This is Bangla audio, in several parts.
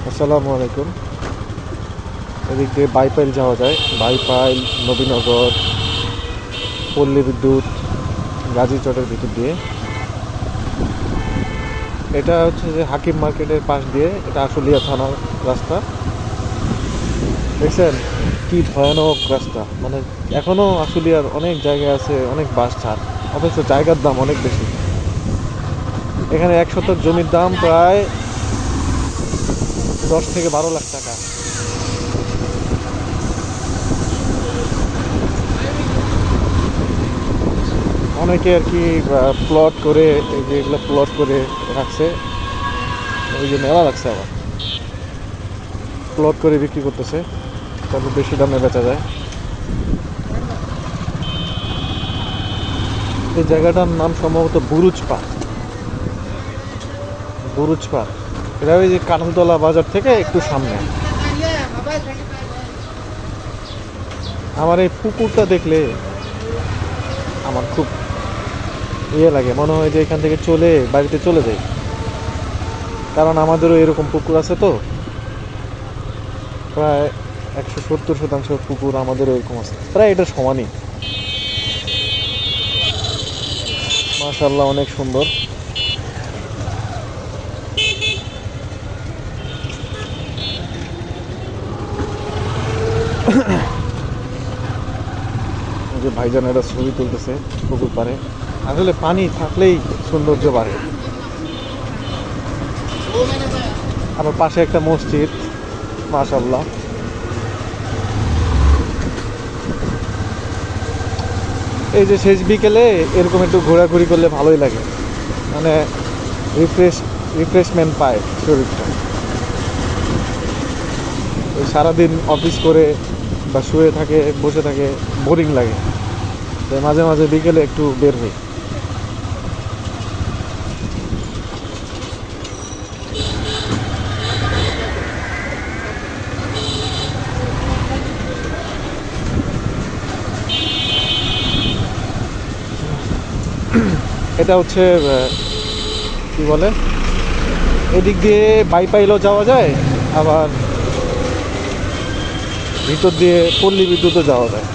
আসসালামু আলাইকুম। এদিক দিয়ে বাইপাইল যাওয়া যায়, বাইপাইল, নবীনগর, পল্লী বিদ্যুৎ, গাজীচটের ভিতর দিয়ে। এটা হচ্ছে যে হাকিম মার্কেটের পাশ দিয়ে, এটা আশুলিয়া থানার রাস্তা। দেখছেন কি ভয়ানক রাস্তা, মানে এখনো আশুলিয়ার অনেক জায়গায় আছে অনেক বাস ছাড়, অথচ জায়গার দাম অনেক বেশি। এখানে 1 শতক জমির দাম প্রায় 10 থেকে 12 লাখ টাকা। অনেকে আর কি প্লট করে, এই যে এগুলো প্লট করে রাখছে, ওই যে মেলা লাগছে, আবার প্লট করে বিক্রি করতেছে, তারপর বেশি দামে বেচা যায়। এই জায়গাটার নাম সম্ভবত বুরুজ পার্ক। বুরুজ পার্ক এটা ওই যে কাঁঠালতলা বাজার থেকে একটু সামনে। আমার এই পুকুরটা দেখলে আমার খুব লাগে, মনে হয় যে এখান থেকে চলে বাড়িতে চলে যাই। কারণ আমাদেরও এরকম পুকুর আছে, তো প্রায় 170% পুকুর আমাদেরও এরকম আছে, প্রায় এটা সমানই। মাশাআল্লাহ, অনেক সুন্দর। যে ভাইজান একটা ছবি তুলতেছে পুকুর পাড়ে। আসলে পানি থাকলেই সৌন্দর্য বাড়ে। আবার পাশে একটা মসজিদ, মাশাআল্লাহ। এই যে শেষ বিকেলে এরকম একটু ঘোরাঘুরি করলে ভালোই লাগে, মানে রিফ্রেশমেন্ট পায় শরীরটা। ওই সারাদিন অফিস করে বা শুয়ে থাকে, বসে থাকে, বোরিং লাগে, তাই মাঝে মাঝে বিকেলে একটু বের হই। এটা হচ্ছে কি বলে, এদিক দিয়ে বাইপাইলও যাওয়া যায়, আবার ভিতর দিয়ে পল্লী বিদ্যুৎও যাওয়া যায়।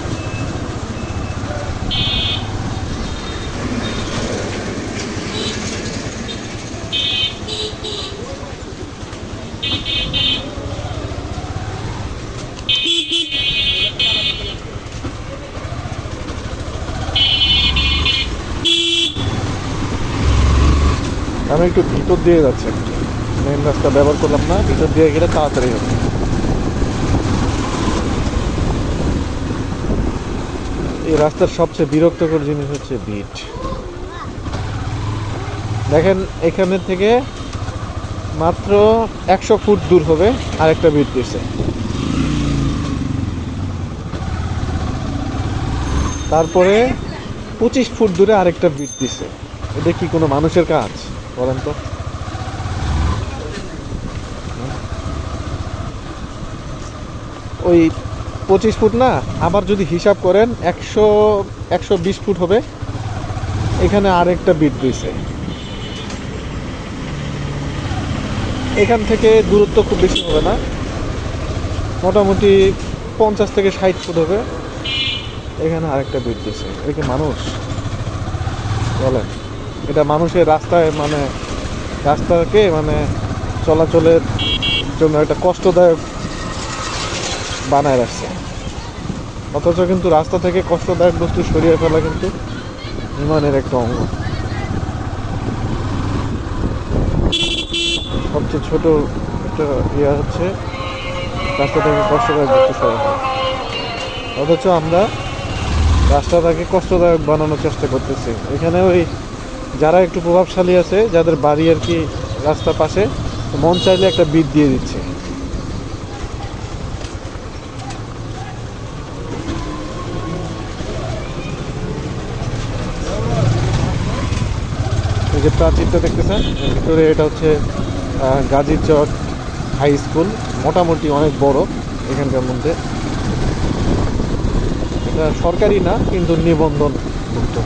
আমি একটু ভিতর দিয়ে যাচ্ছি, মেন রাস্তা ব্যবহার করলাম না, ভিতর দিয়ে গেলে তাড়াতাড়ি হবে। এই রাস্তার সবচেয়ে বিরক্তকর জিনিস হচ্ছে বিট। দেখেন এখানে থেকে মাত্র 100 ফুট দূর হবে আরেকটা বিট দিচ্ছে, তারপরে 25 ফুট দূরে আরেকটা বিট দিছে। এটা কি কোনো মানুষের কাজ বলেন তো? ওই 25 ফুট না, আবার যদি হিসাব করেন 120 ফুট হবে, এখানে আরেকটা বিট দিছে। এখান থেকে দূরত্ব খুব বেশি হবে না, মোটামুটি 50 থেকে 60 ফুট হবে, এখানে আরেকটা বিট দিছে। এটা কি মানুষ বলেন? এটা মানুষের রাস্তায়, মানে রাস্তাকে মানে চলাচলের জন্য একটা কষ্টদায়ক বানায় রাখছে, অথচ কিন্তু রাস্তা থেকে কষ্টদায়ক বস্তু সরিয়ে ফেলা কিন্তু ইমানের একটা অঙ্গ। সবচেয়ে ছোট একটা ইয়ে হচ্ছে রাস্তা থেকে কষ্টদায়ক বস্তু সরিয়ে ফেলা, অথচ আমরা রাস্তাটাকে কষ্টদায়ক বানানোর চেষ্টা করতেছি। এখানে ওই যারা একটু প্রভাবশালী আছে, যাদের বাড়ি আর কি রাস্তার পাশে, মন চাইলে একটা বিট দিয়ে দিচ্ছে। এই যে প্রাচীরটা দেখতেছেন এর ভিতরে, এটা হচ্ছে গাজীচট হাই স্কুল, মোটামুটি অনেক বড় এখানকার মধ্যে। এটা সরকারি না, কিন্তু নিবন্ধনভুক্ত।